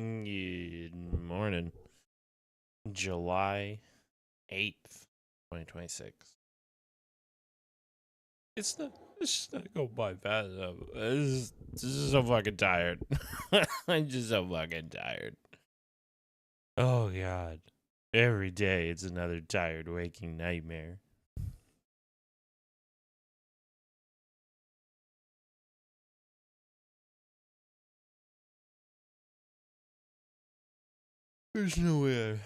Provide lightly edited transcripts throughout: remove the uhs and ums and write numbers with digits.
Good morning. July 8th, 2026. It's just not go by fast enough. This is so fucking tired. I'm just so fucking tired. Oh, God. Every day it's another tired waking nightmare. There's no way I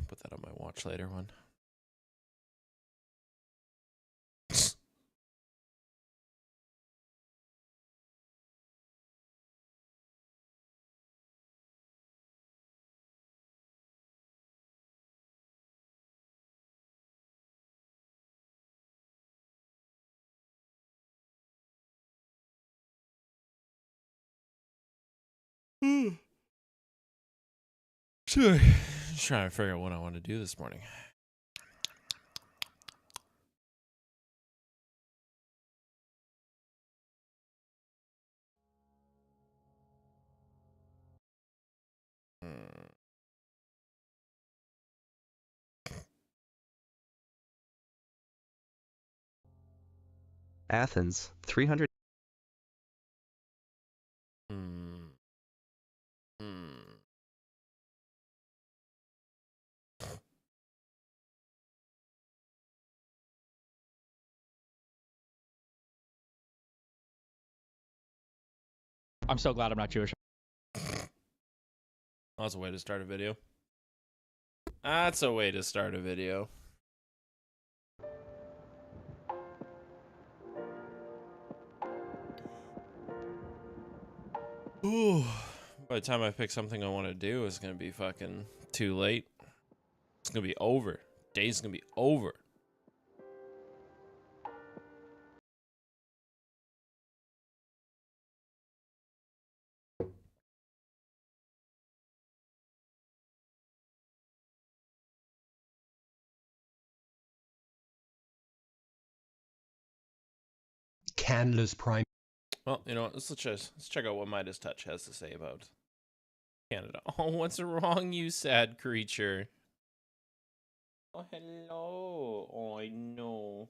put that on my watch later one. Sorry. Just trying to figure out what I want to do this morning. Athens, 300. I'm so glad I'm not Jewish. That's a way to start a video. That's a way to start a video. Ooh. By the time I pick something I want to do, it's going to be fucking too late. It's going to be over. Day's going to be over. Canada's prime. Well, you know what? Let's check out what Midas Touch has to say about Canada. Oh, what's wrong, you sad creature? Oh, hello. Oh, I know.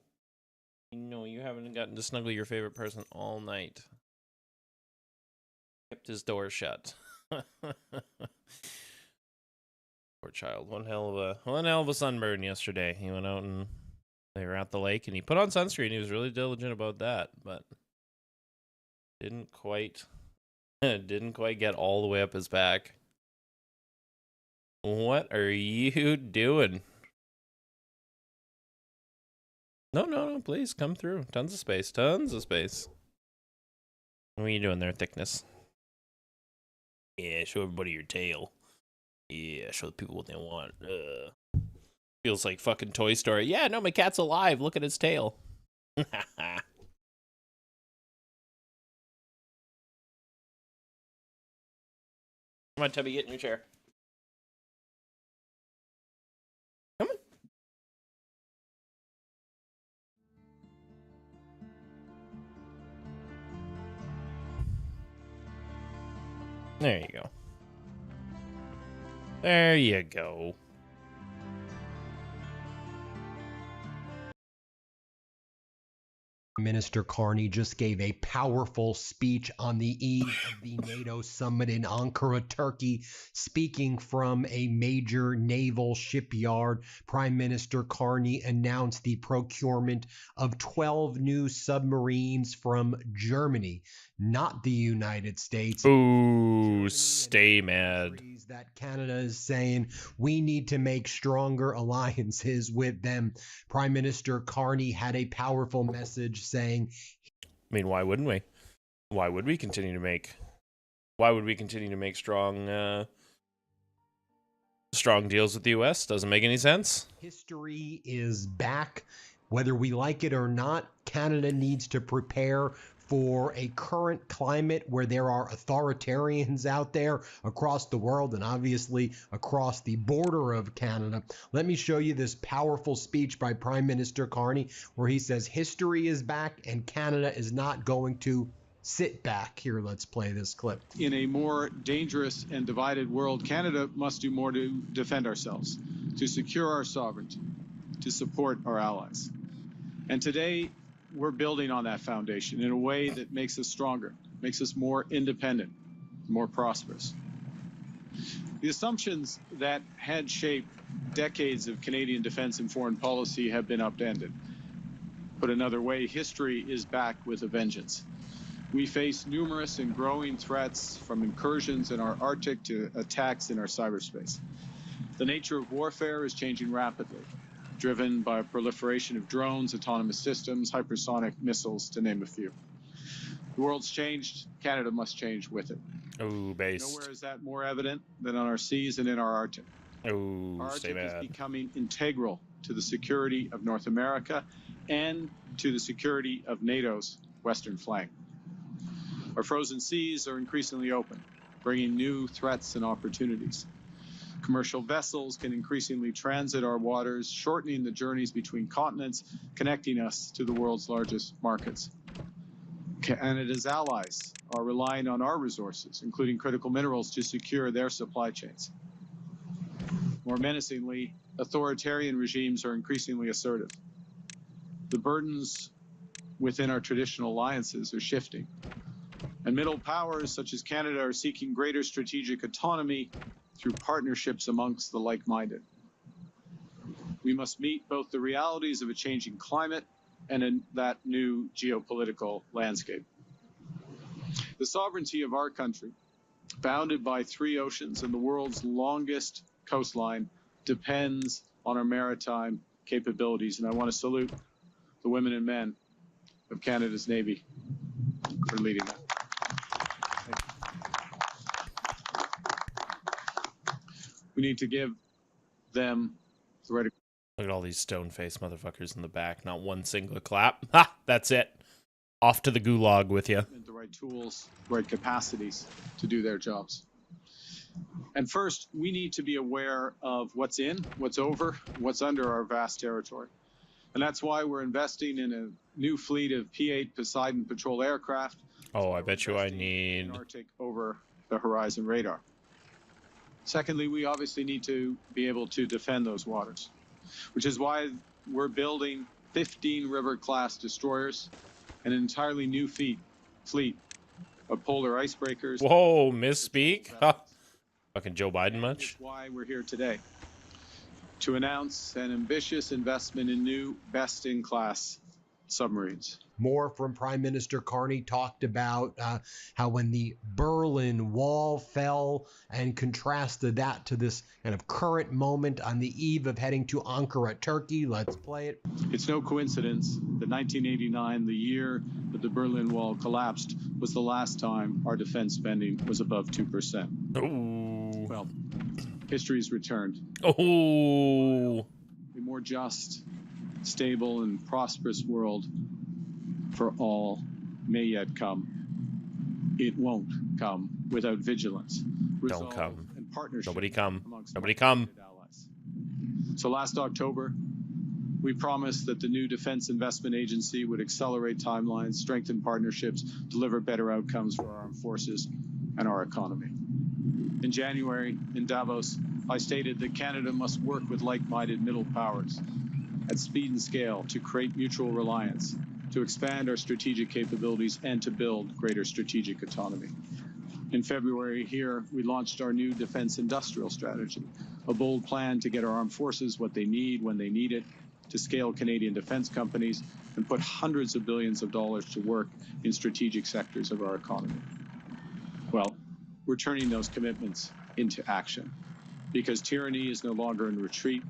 I know you haven't gotten to snuggle your favorite person all night. Kept his door shut. Poor child. One hell of a sunburn yesterday. He went out and they were at the lake and he put on sunscreen. He was really diligent about that, but didn't quite get all the way up his back. What are you doing? No, please come through. Tons of space. What are you doing there, thickness? Yeah, show everybody your tail. Yeah, show the people what they want. Feels like fucking Toy Story. Yeah, no, my cat's alive. Look at his tail. Come on, Tubby, get in your chair. Come on. There you go. There you go. Minister Carney just gave a powerful speech on the eve of the NATO summit in Ankara, Turkey. Speaking from a major naval shipyard, Prime Minister Carney announced the procurement of 12 new submarines from Germany, not the United States. Ooh, stay mad. That Canada is saying we need to make stronger alliances with them. Prime Minister Carney had a powerful message saying, I mean, why wouldn't we? Why would we continue to make strong deals with the US? Doesn't make any sense. History is back. Whether we like it or not, Canada needs to prepare for a current climate where there are authoritarians out there across the world and obviously across the border of Canada. Let me show you this powerful speech by Prime Minister Carney where he says history is back and Canada is not going to Sit back. Here, let's play this clip. In a more dangerous and divided world, Canada must do more to defend ourselves, to secure our sovereignty, to support our allies. And today, we're building on that foundation in a way that makes us stronger, makes us more independent, more prosperous. The assumptions that had shaped decades of Canadian defense and foreign policy have been upended. Put another way, history is back with a vengeance. We face numerous and growing threats, from incursions in our Arctic to attacks in our cyberspace. The nature of warfare is changing rapidly, driven by a proliferation of drones, autonomous systems, hypersonic missiles, to name a few. The world's changed. Canada must change with it. Oh, based. Nowhere is that more evident than on our seas and in our Arctic. Oh, Our stay Arctic is bad. becoming integral to the security of North America and to the security of NATO's western flank. Our frozen seas are increasingly open, bringing new threats and opportunities. Commercial vessels can increasingly transit our waters, shortening the journeys between continents, connecting us to the world's largest markets. Canada's allies are relying on our resources, including critical minerals, to secure their supply chains. More menacingly, authoritarian regimes are increasingly assertive. The burdens within our traditional alliances are shifting. And middle powers such as Canada are seeking greater strategic autonomy through partnerships amongst the like-minded. We must meet both the realities of a changing climate and in that new geopolitical landscape. The sovereignty of our country, bounded by 3 oceans and the world's longest coastline, depends on our maritime capabilities. And I want to salute the women and men of Canada's Navy for leading that. We need to give them the right. Look at all these stone-faced motherfuckers in the back. Not one single clap. Ha! That's it. Off to the gulag with you. The right tools, right capacities to do their jobs. And first, we need to be aware of what's in, what's over, what's under our vast territory. And that's why we're investing in a new fleet of P-8 Poseidon patrol aircraft. Oh, I bet you I need... Arctic over the horizon radar. Secondly, we obviously need to be able to defend those waters, which is why we're building 15 River-class destroyers and an entirely new fleet of polar icebreakers. Whoa, misspeak? Huh. Fucking Joe Biden much? That's why we're here today, to announce an ambitious investment in new best-in-class submarines. More from Prime Minister Carney. Talked about how when the Berlin Wall fell, and contrasted that to this kind of current moment on the eve of heading to Ankara, Turkey. Let's play it. It's no coincidence that 1989, the year that the Berlin Wall collapsed, was the last time our defense spending was above 2%. Oh. Well, history's returned. Oh. A more just, stable, and prosperous world for all may yet come. It won't come without vigilance, resolve, come. and partnership. Nobody come. Amongst Nobody come. allies. So last October, we promised that the new Defense Investment Agency would accelerate timelines, strengthen partnerships, deliver better outcomes for our armed forces and our economy. In January, in Davos, I stated that Canada must work with like-minded middle powers at speed and scale to create mutual reliance, to expand our strategic capabilities, and to build greater strategic autonomy. In February here, we launched our new defense industrial strategy, a bold plan to get our armed forces what they need when they need it, to scale Canadian defense companies, and put hundreds of billions of dollars to work in strategic sectors of our economy. Well, we're turning those commitments into action, because tyranny is no longer in retreat,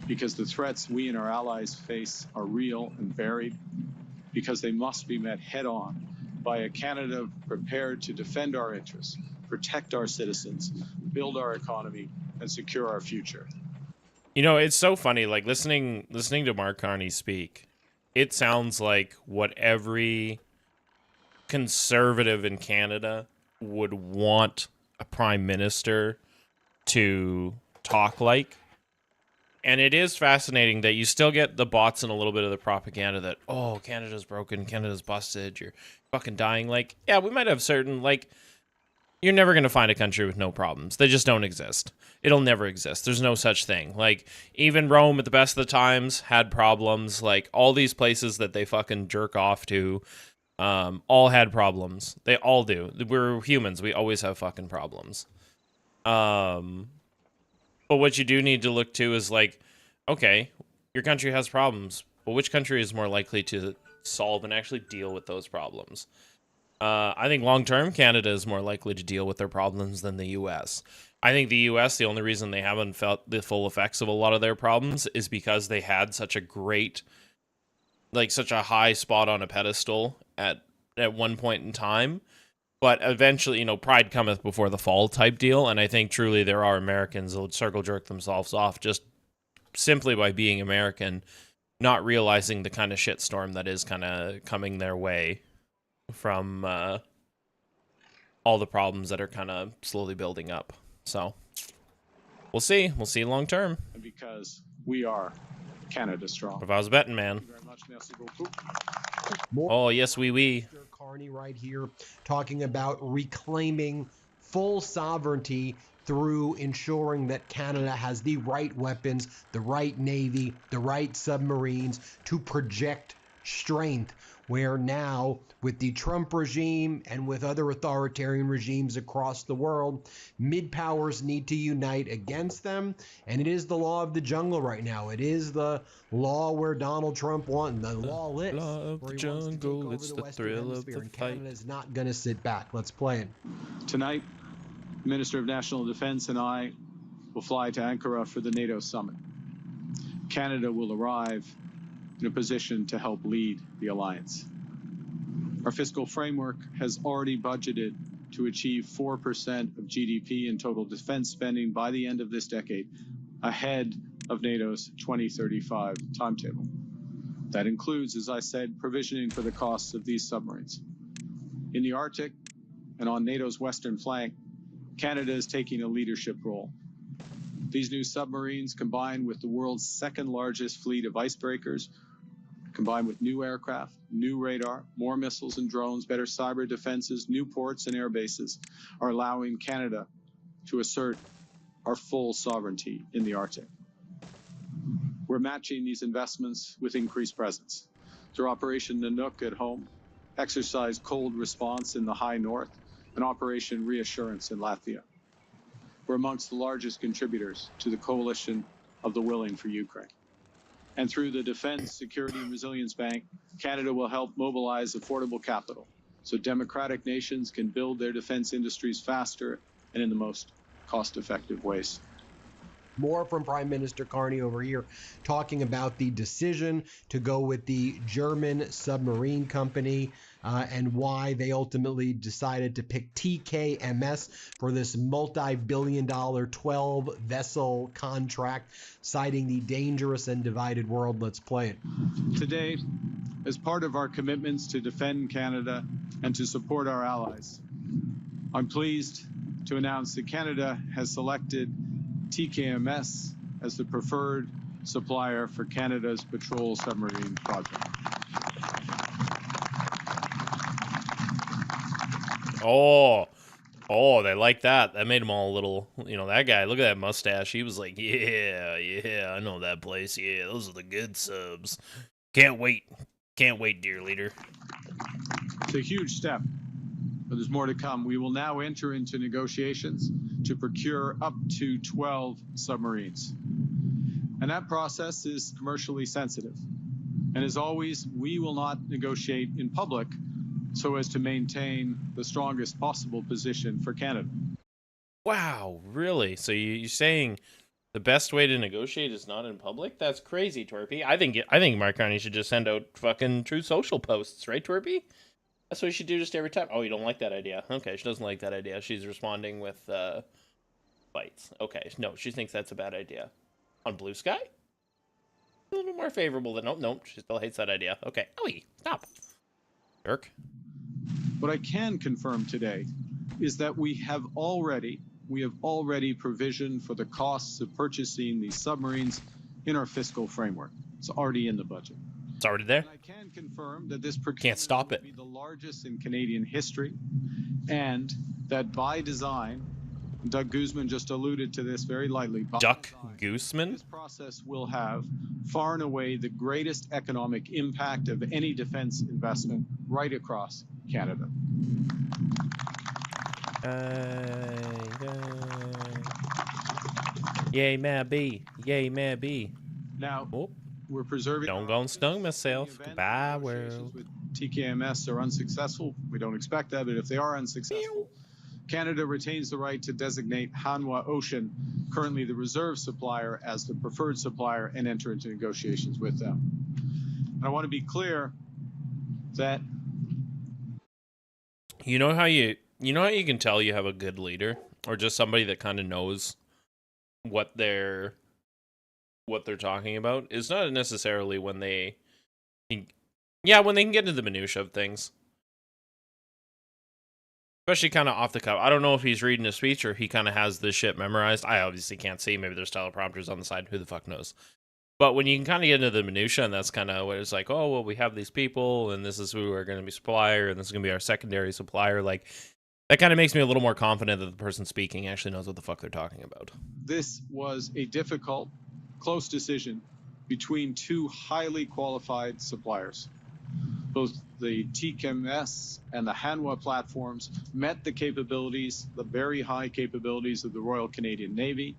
because the threats we and our allies face are real and varied, because they must be met head-on by a Canada prepared to defend our interests, protect our citizens, build our economy, and secure our future. You know, it's so funny, like, listening to Mark Carney speak, it sounds like what every conservative in Canada would want a prime minister to talk like. And it is fascinating that you still get the bots and a little bit of the propaganda that, oh, Canada's broken, Canada's busted, you're fucking dying. Like, yeah, we might have certain, like, you're never going to find a country with no problems. They just don't exist. It'll never exist. There's no such thing. Like, even Rome at the best of the times had problems. Like, all these places that they fucking jerk off to all had problems. They all do. We're humans. We always have fucking problems. But what you do need to look to is like, okay, your country has problems, but which country is more likely to solve and actually deal with those problems? I think long-term, Canada is more likely to deal with their problems than the U.S. I think the U.S., the only reason they haven't felt the full effects of a lot of their problems is because they had such a great, like such a high spot on a pedestal at one point in time. But eventually, you know, pride cometh before the fall type deal. And I think truly there are Americans that would circle jerk themselves off just simply by being American, not realizing the kind of shitstorm that is kind of coming their way from all the problems that are kind of slowly building up. So we'll see. We'll see long term. Because we are Canada strong. If I was betting, man. Thank you very much. Merci beaucoup. Oh, yes, we. Mr. Carney right here talking about reclaiming full sovereignty through ensuring that Canada has the right weapons, the right navy, the right submarines to project strength, where now with the Trump regime and with other authoritarian regimes across the world, mid-powers need to unite against them, and it is the law of the jungle right now. It is the law where Donald Trump wants, the lawless, law of where the he wants to take jungle, over it's the the Western thrill of Hemisphere, the and fight. Canada is not going to sit back. Let's play it. Tonight, the Minister of National Defense and I will fly to Ankara for the NATO summit. Canada will arrive in a position to help lead the alliance. Our fiscal framework has already budgeted to achieve 4% of GDP in total defense spending by the end of this decade, ahead of NATO's 2035 timetable. That includes, as I said, provisioning for the costs of these submarines. In the Arctic and on NATO's western flank, Canada is taking a leadership role. These new submarines, combined with the world's second largest fleet of icebreakers, combined with new aircraft, new radar, more missiles and drones, better cyber defenses, new ports and air bases, are allowing Canada to assert our full sovereignty in the Arctic. We're matching these investments with increased presence. Through Operation Nanook at home, Exercise Cold Response in the High North, and Operation Reassurance in Latvia. We're amongst the largest contributors to the coalition of the willing for Ukraine. And through the Defense, Security, and Resilience Bank, Canada will help mobilize affordable capital so democratic nations can build their defense industries faster and in the most cost-effective ways. More from Prime Minister Carney over here talking about the decision to go with the German submarine company and why they ultimately decided to pick TKMS for this multi-billion-dollar 12-vessel contract, citing the dangerous and divided world. Let's play it. Today, as part of our commitments to defend Canada and to support our allies, I'm pleased to announce that Canada has selected TKMS as the preferred supplier for Canada's patrol submarine project. Oh, they like that. That made them all a little, you know, that guy, look at that mustache. He was like, yeah, I know that place. Yeah, those are the good subs. Can't wait, dear leader. It's a huge step, but there's more to come. We will now enter into negotiations to procure up to 12 submarines. And that process is commercially sensitive. And as always, we will not negotiate in public so as to maintain the strongest possible position for Canada. Wow, really? So you're saying the best way to negotiate is not in public? That's crazy, Torpy. I think Mark Carney should just send out fucking Truth Social posts, right, Torpy? That's what you should do just every time. Oh, you don't like that idea? Okay, she doesn't like that idea. She's responding with fights. Okay, no, she thinks that's a bad idea. On Blue Sky? A little more favorable than... Nope, she still hates that idea. Okay, Owie, stop. Jerk. What I can confirm today is that we have already provisioned for the costs of purchasing these submarines in our fiscal framework. It's already in the budget. It's already there. And I can confirm that this procurement Can't stop will it. be the largest in Canadian history, and that by design, Doug Guzman just alluded to this very lightly. Duck Gooseman? This process will have far and away the greatest economic impact of any defense investment right across Canada. Yay, Mabby. Yay, Mabby. Now, Oh, we're preserving. don't go and stung myself. Goodbye, world. With TKMS are unsuccessful. We don't expect that, but if they are unsuccessful, Canada retains the right to designate Hanwha Ocean, currently the reserve supplier, as the preferred supplier and enter into negotiations with them. And I want to be clear that You know how you can tell you have a good leader, or just somebody that kind of knows what they're talking about? It's not necessarily when they can get into the minutia of things. Especially kind of off the cuff. I don't know if he's reading a speech or he kind of has this shit memorized. I obviously can't see. Maybe there's teleprompters on the side. Who the fuck knows? But when you can kind of get into the minutia, and that's kind of what it's like, oh, well, we have these people, and this is who are going to be supplier, and this is going to be our secondary supplier. Like, that kind of makes me a little more confident that the person speaking actually knows what the fuck they're talking about. this was a difficult, close decision between two highly qualified suppliers. Both the TKMS and the Hanwha platforms met the capabilities, the very high capabilities of the Royal Canadian Navy,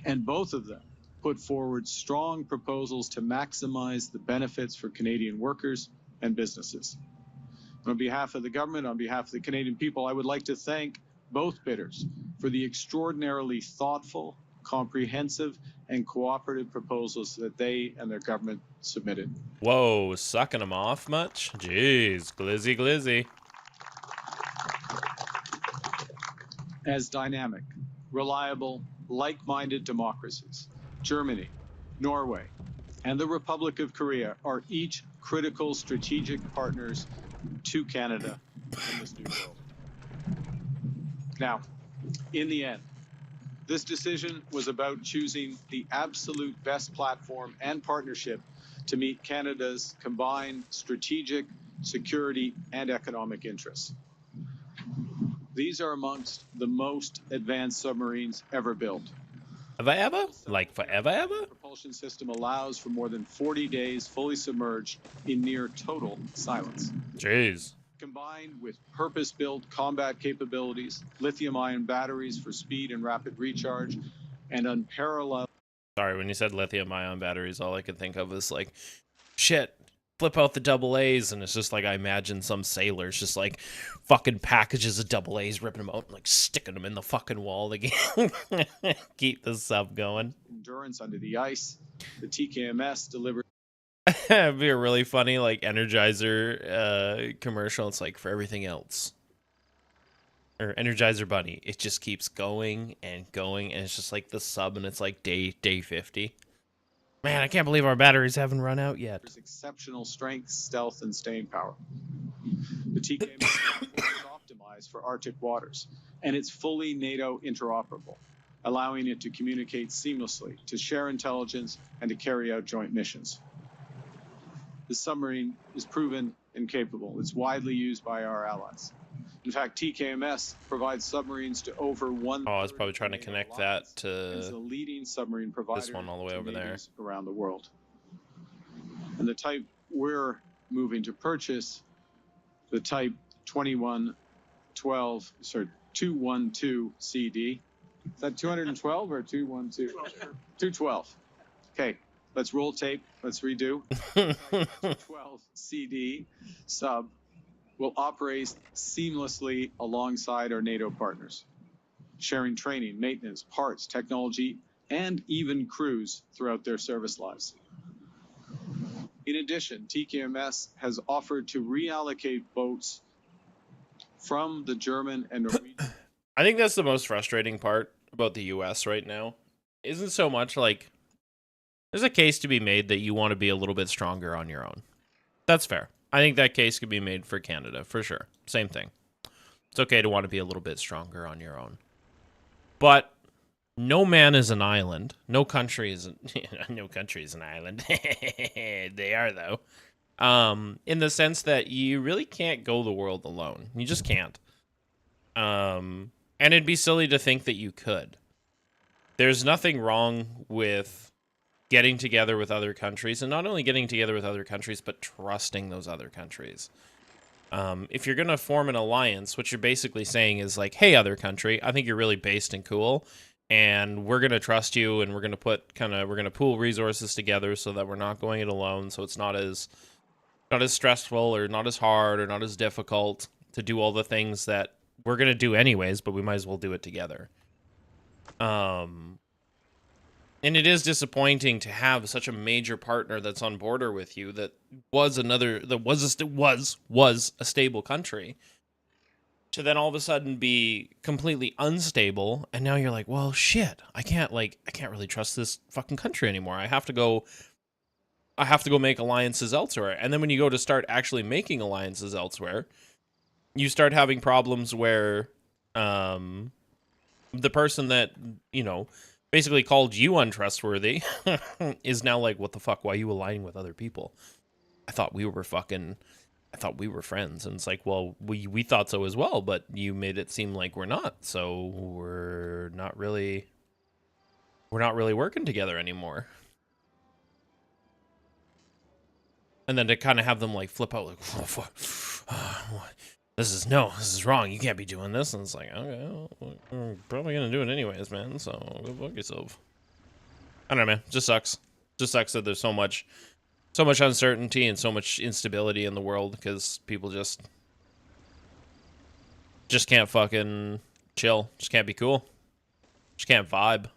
and both of them put forward strong proposals to maximize the benefits for Canadian workers and businesses. On behalf of the government, on behalf of the Canadian people, I would like to thank both bidders for the extraordinarily thoughtful, comprehensive, and cooperative proposals that they and their government submitted. Whoa, sucking them off much? Jeez, glizzy, glizzy. As dynamic, reliable, like-minded democracies, Germany, Norway, and the Republic of Korea are each critical strategic partners to Canada in this new world. Now, in the end, this decision was about choosing the absolute best platform and partnership to meet Canada's combined strategic, security, and economic interests. These are amongst the most advanced submarines ever built. Have I ever? Like forever ever? The propulsion system allows for more than 40 days fully submerged in near total silence. Jeez. Combined with purpose-built combat capabilities, lithium-ion batteries for speed and rapid recharge, and unparalleled... Sorry, when you said lithium-ion batteries, all I could think of is like, shit, flip out the double A's, and it's just like I imagine some sailors just like fucking packages of double A's, ripping them out and like sticking them in the fucking wall again. Keep the sub going. Endurance under the ice. The TKMS delivered... It'd be a really funny like Energizer commercial. It's like for everything else, or Energizer Bunny. It just keeps going and going, and it's just like the sub, and it's like day 50. Man, I can't believe our batteries haven't run out yet. There's exceptional strength, stealth, and staying power. The TKMS is optimized for Arctic waters, and it's fully NATO interoperable, allowing it to communicate seamlessly, to share intelligence, and to carry out joint missions. The submarine is proven and capable. It's widely used by our allies. In fact, TKMS provides submarines to over one. Oh, I was probably trying to connect that to the leading submarine provider this one all the way over there around the world. And the type we're moving to purchase, the type 212 CD. Is that 212 or 212? 212. Okay. Let's roll tape. Let's redo. 12 CD sub will operate seamlessly alongside our NATO partners, sharing training, maintenance, parts, technology, and even crews throughout their service lives. In addition, TKMS has offered to reallocate boats from the German and Norwegian. I think that's the most frustrating part about the US right now. Isn't so much like there's a case to be made that you want to be a little bit stronger on your own. That's fair. I think that case could be made for Canada, for sure. Same thing. It's okay to want to be a little bit stronger on your own. But no man is an island. No country is no country is an island. They are though. In the sense that you really can't go the world alone. You just can't. And it'd be silly to think that you could. There's nothing wrong with getting together with other countries, and not only getting together with other countries, but trusting those other countries. If you're going to form an alliance, what you're basically saying is like, hey, other country, I think you're really based and cool, and we're going to trust you, and we're going to pool resources together so that we're not going it alone, so it's not as stressful or not as hard or not as difficult to do all the things that we're going to do anyways, but we might as well do it together. And it is disappointing to have such a major partner that's on border with you that was a stable country to then all of a sudden be completely unstable, and now you're like, well, shit, I can't really trust this fucking country anymore. I have to go make alliances elsewhere. And then when you go to start actually making alliances elsewhere, you start having problems where the person that, basically called you untrustworthy is now like, what the fuck? Why are you aligning with other people? I thought we were friends. And it's like, well, we thought so as well, but you made it seem like we're not. So we're not really working together anymore. And then to kind of have them like flip out, like, this is wrong. You can't be doing this. And it's like, okay, well, we're probably gonna do it anyways, man. So go fuck yourself. I don't know, man. Just sucks. Just sucks that there's so much uncertainty and so much instability in the world because people just can't fucking chill. Just can't be cool. Just can't vibe.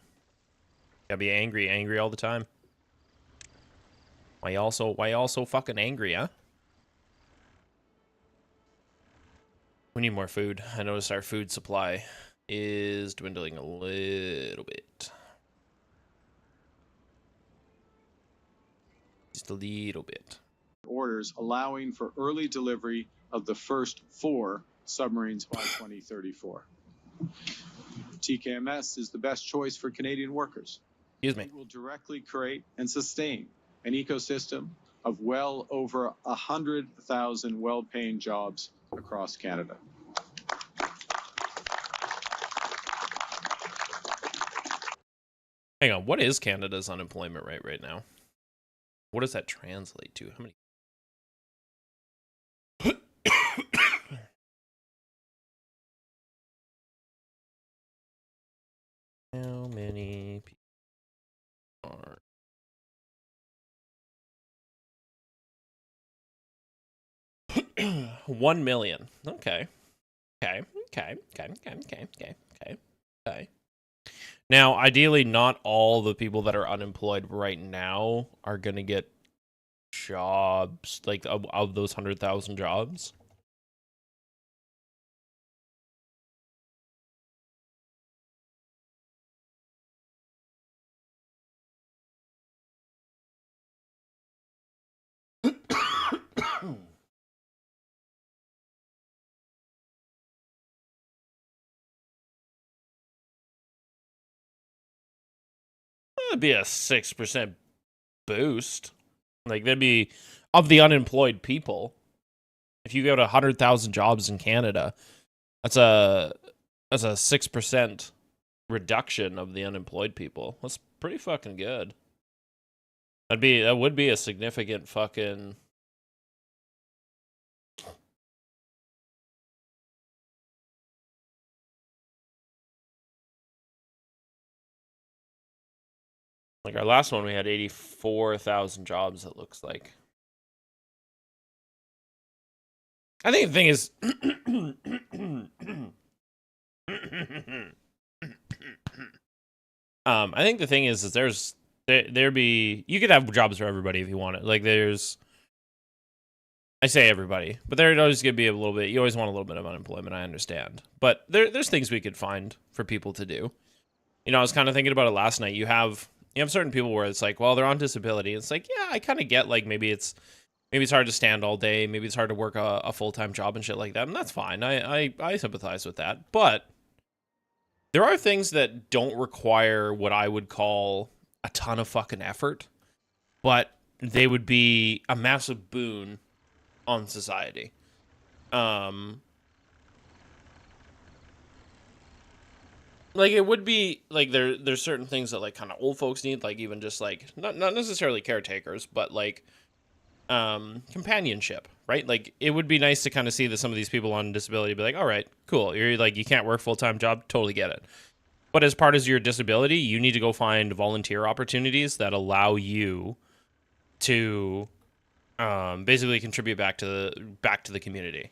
Gotta be angry all the time. Why y'all so fucking angry, huh? We need more food. I noticed our food supply is dwindling a little bit. Just a little bit. Orders allowing for early delivery of the first 4 submarines by 2034. TKMS is the best choice for Canadian workers. Excuse me. It will directly create and sustain an ecosystem of well over 100,000 well-paying jobs across Canada. Hang on, what is Canada's unemployment rate right now? What does that translate to? How many people are 1 million. Okay. Now, ideally, not all the people that are unemployed right now are going to get jobs, like, of those 100,000 jobs. That'd be a 6% boost. Like, that'd be of the unemployed people. If you go to 100,000 jobs in Canada, that's a 6% reduction of the unemployed people. That's pretty fucking good. That would be a significant fucking. Like our last one, we had 84,000 jobs, it looks like. I think the thing is. I think the thing is you could have jobs for everybody if you want it. Like I say everybody, but there's always going to be a little bit, you always want a little bit of unemployment, I understand. But there's things we could find for people to do. I was kind of thinking about it last night. You have certain people where it's like, well, they're on disability. It's like, yeah, I kind of get like maybe it's hard to stand all day. Maybe it's hard to work a full-time job and shit like that. And that's fine. I sympathize with that. But There are things that don't require what I would call a ton of fucking effort, but they would be a massive boon on society. Like it would be like there's certain things that like kind of old folks need, like even just like not necessarily caretakers, but like companionship, right? Like it would be nice to kind of see that some of these people on disability be like, all right, cool, you're like you can't work full-time job, totally get it. But as part of your disability, you need to go find volunteer opportunities that allow you to basically contribute back to the community.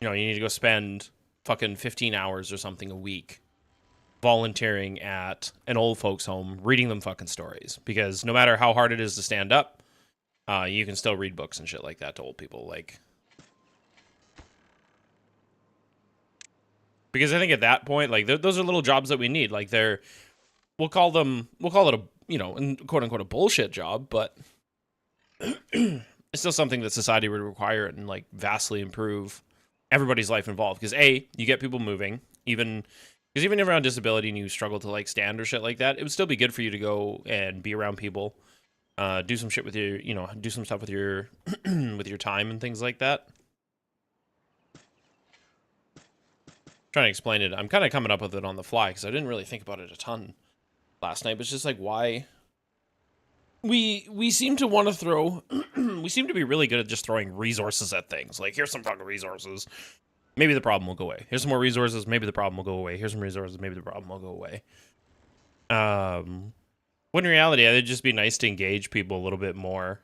You know, you need to go spend fucking 15 hours or something a week volunteering at an old folks home, reading them fucking stories. Because no matter how hard it is to stand up, you can still read books and shit like that to old people. Like, because I think at that point, like, those are little jobs that we need. Like, we'll call it a, you know, quote unquote a bullshit job, but it's still something that society would require and like vastly improve everybody's life involved. Because you get people moving, even if you're on disability and you struggle to like stand or shit like that, it would still be good for you to go and be around people, do some shit with your, you know, do some stuff with your with your time and things like that. Trying to explain it, I'm kind of coming up with it on the fly because I didn't really think about it a ton last night. But it's just like why we seem to want to throw we seem to be really good at just throwing resources at things. Like, here's some fucking resources, maybe the problem will go away. Here's some more resources, maybe the problem will go away. Here's some resources, maybe the problem will go away. When in reality, it'd just be nice to engage people a little bit more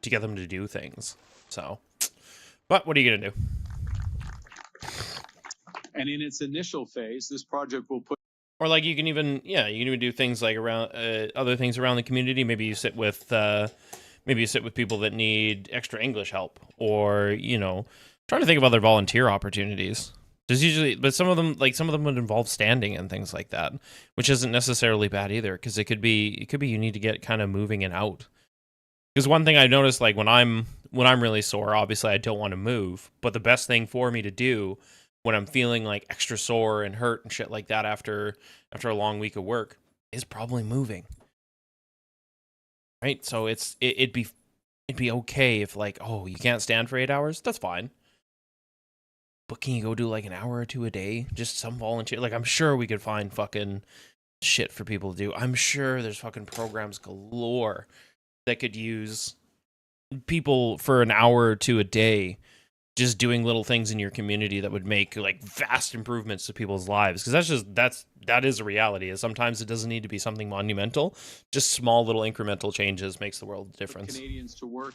to get them to do things. So, but what are you gonna do? And in its initial phase, this project will put. Or like you can even do things like around other things around the community. Maybe you sit with people that need extra English help, or you know, trying to think of other volunteer opportunities. There's usually, but some of them would involve standing and things like that, which isn't necessarily bad either, because it could be you need to get kind of moving and out. Because one thing I noticed, like when I'm really sore, obviously I don't want to move, but the best thing for me to do when I'm feeling like extra sore and hurt and shit like that after a long week of work is probably moving. Right? So it'd be okay if like, oh, you can't stand for 8 hours? That's fine. But can you go do like an hour or two a day? Just some volunteer. Like, I'm sure we could find fucking shit for people to do. I'm sure there's fucking programs galore that could use people for an hour or two a day just doing little things in your community that would make like vast improvements to people's lives. Because that is a reality. Is sometimes it doesn't need to be something monumental. Just small little incremental changes makes the world a difference. Canadians to work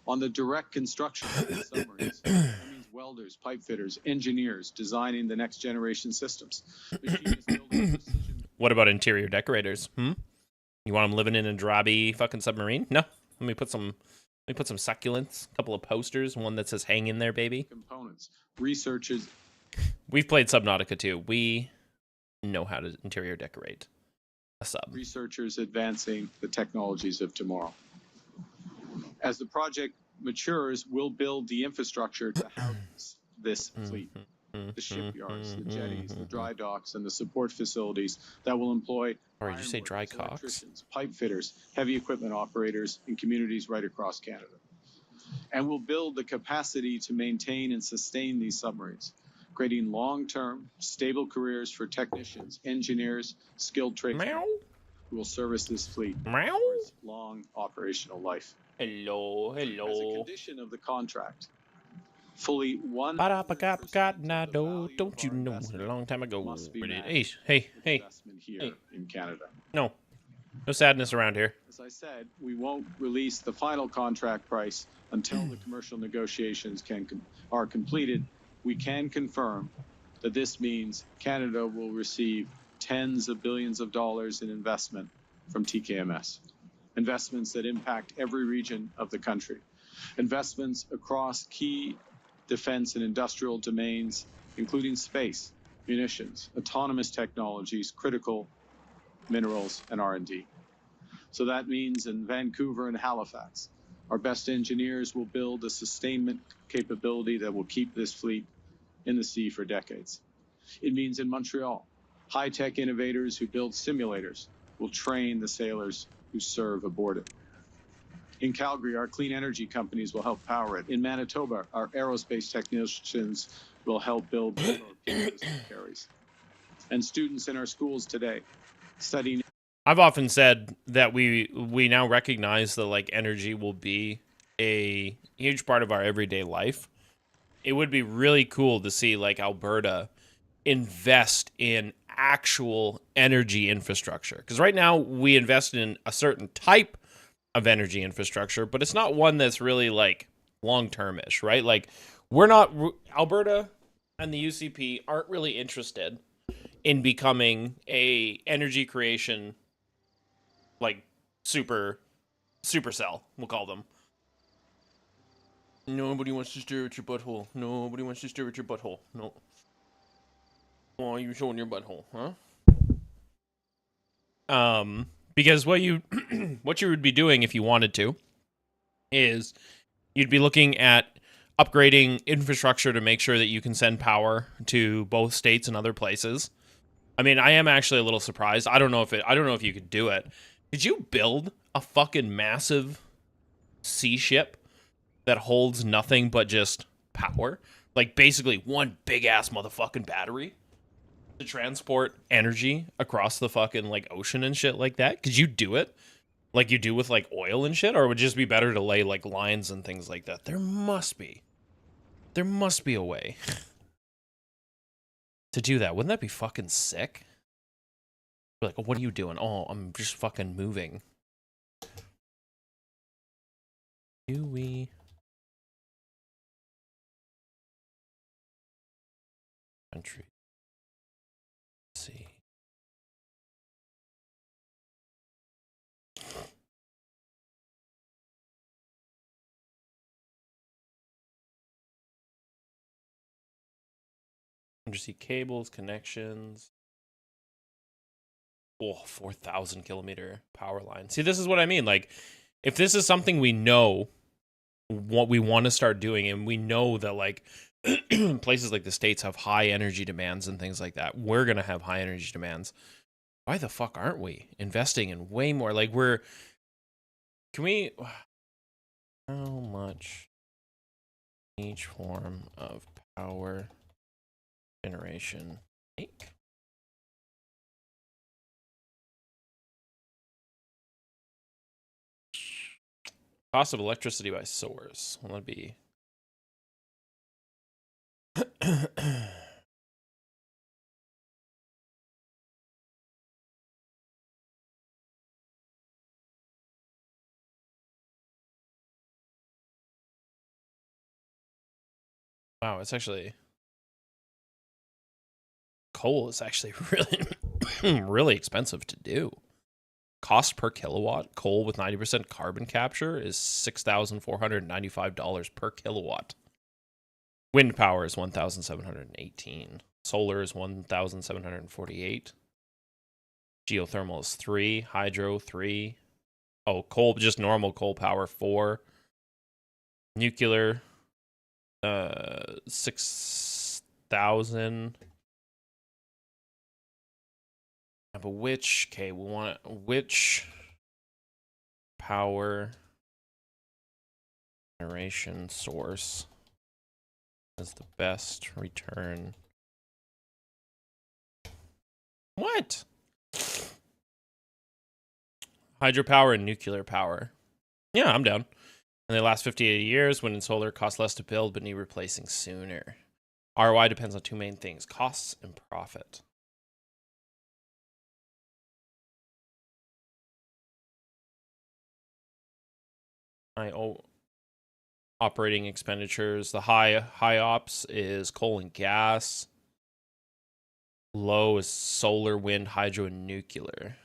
on the direct construction of the submarines. That means welders, pipe fitters, engineers designing the next generation systems. Machinists building precision. What about interior decorators? You want them living in a drabby fucking submarine? No. Let me put some succulents, a couple of posters, one that says "Hang in there, baby." Components. Researchers. We've played Subnautica too. We know how to interior decorate a sub. Researchers advancing the technologies of tomorrow. As the project matures, we'll build the infrastructure to house this fleet. The shipyards, the jetties, the dry docks, and the support facilities that will employ or did you say dry cocks? Electricians, pipe fitters, heavy equipment operators in communities right across Canada. And we'll build the capacity to maintain and sustain these submarines, creating long-term, stable careers for technicians, engineers, skilled tradesmen who will service this fleet for its long operational life. Hello. As a condition of the contract, fully 100% don't you know a long time ago. Must be Hey. investment here in Canada. No sadness around here. As I said, we won't release the final contract price until the commercial negotiations are completed. We can confirm that this means Canada will receive tens of billions of dollars in investment from TKMS. Investments that impact every region of the country. Investments across key defense and industrial domains, including space, munitions, autonomous technologies, critical minerals, and R&D. So that means in Vancouver and Halifax, Our best engineers will build a sustainment capability that will keep this fleet in the sea for decades. It means in Montreal, high-tech innovators who build simulators will train the sailors who serve aboard it. In Calgary, our clean energy companies will help power it. In Manitoba, our aerospace technicians will help build the torpedoes it carries. And students in our schools today studying. I've often said that we now recognize that like energy will be a huge part of our everyday life. It would be really cool to see like Alberta invest in actual energy infrastructure, because right now we invest in a certain type of energy infrastructure, but it's not one that's really like long-term-ish, right? Like Alberta and the UCP aren't really interested in becoming a energy creation like supercell, we'll call them. Nobody wants to stare at your butthole. Nobody wants to stare at your butthole. No. Why are you showing your butthole, huh? Because what you would be doing if you wanted to is you'd be looking at upgrading infrastructure to make sure that you can send power to both states and other places. I mean, I am actually a little surprised. I don't know if you could do it. Could you build a fucking massive sea ship that holds nothing but just power? Like basically one big ass motherfucking battery to transport energy across the fucking like ocean and shit like that? Could you do it like you do with like oil and shit, or would it just be better to lay like lines and things like that? There must be a way to do that. Wouldn't that be fucking sick? Like, oh, what are you doing? Oh, I'm just fucking moving. Do we? Country. Let's see. Undersea cables, connections. Oh, 4,000 kilometer power line. See, this is what I mean. Like, if this is something we know what we want to start doing, and we know that like places like the States have high energy demands and things like that, we're going to have high energy demands. Why the fuck aren't we investing in way more? Like how much each form of power generation make? Cost of electricity by source. Well, that'd be wow, it's actually coal is actually really really expensive to do. Cost per kilowatt, coal with 90% carbon capture is $6,495 per kilowatt. Wind power is 1,718. Solar is 1,748. Geothermal is 3. Hydro 3. Oh, coal, just normal coal power 4. Nuclear 6,000. But which power generation source has the best return? What? Hydropower and nuclear power. Yeah, I'm down. And they last 58 years. Wind and solar cost less to build but need replacing sooner. ROI depends on two main things: costs and profit. Operating expenditures. The high ops is coal and gas. Low is solar, wind, hydro, and nuclear.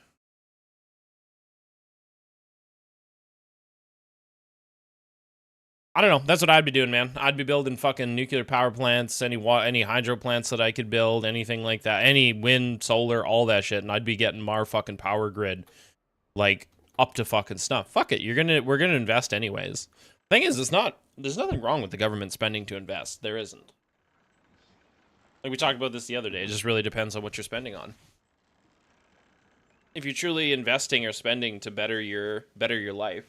I don't know. That's what I'd be doing, man. I'd be building fucking nuclear power plants, any hydro plants that I could build, anything like that, any wind, solar, all that shit, and I'd be getting our fucking power grid like up to fucking snuff. Fuck it, we're gonna invest anyways. Thing is, there's nothing wrong with the government spending to invest. There isn't. Like we talked about this the other day. It just really depends on what you're spending on. If you're truly investing or spending to better your life,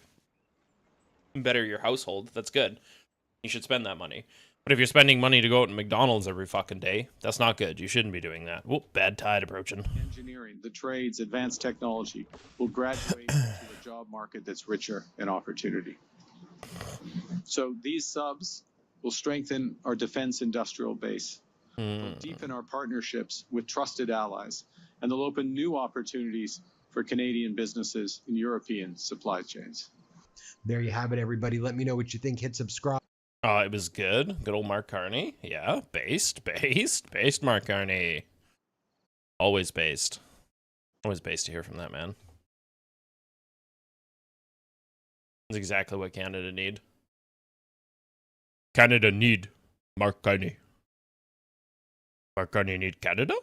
better your household, that's good. You should spend that money. But if you're spending money to go out to McDonald's every fucking day, that's not good. You shouldn't be doing that. Whoop, bad tide approaching. Engineering, the trades, advanced technology will graduate to a job market that's richer in opportunity. So these subs will strengthen our defense industrial base. They'll deepen our partnerships with trusted allies, and they'll open new opportunities for Canadian businesses in European supply chains. There you have it, everybody. Let me know what you think. Hit subscribe. It was good. Good old Mark Carney. Yeah, based Mark Carney. Always based. Always based to hear from that man. That's exactly what Canada need. Canada need Mark Carney. Mark Carney need Canada?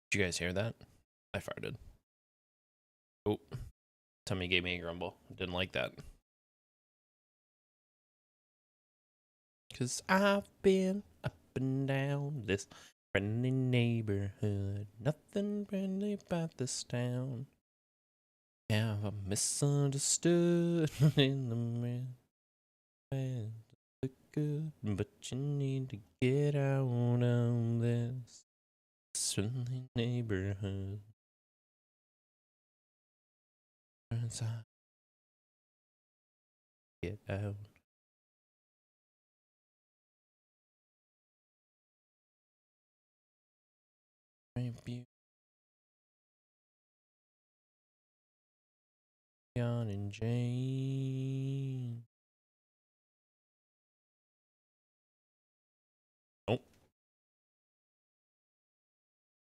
Did you guys hear that? I farted. Oh, tummy gave me a grumble. Didn't like that. Cause I've been up and down this friendly neighborhood. Nothing friendly about this town. Yeah, I'm misunderstood in the man. Look good, but you need to get out of this friendly neighborhood. Turns out, get out. Maybe on and Jane.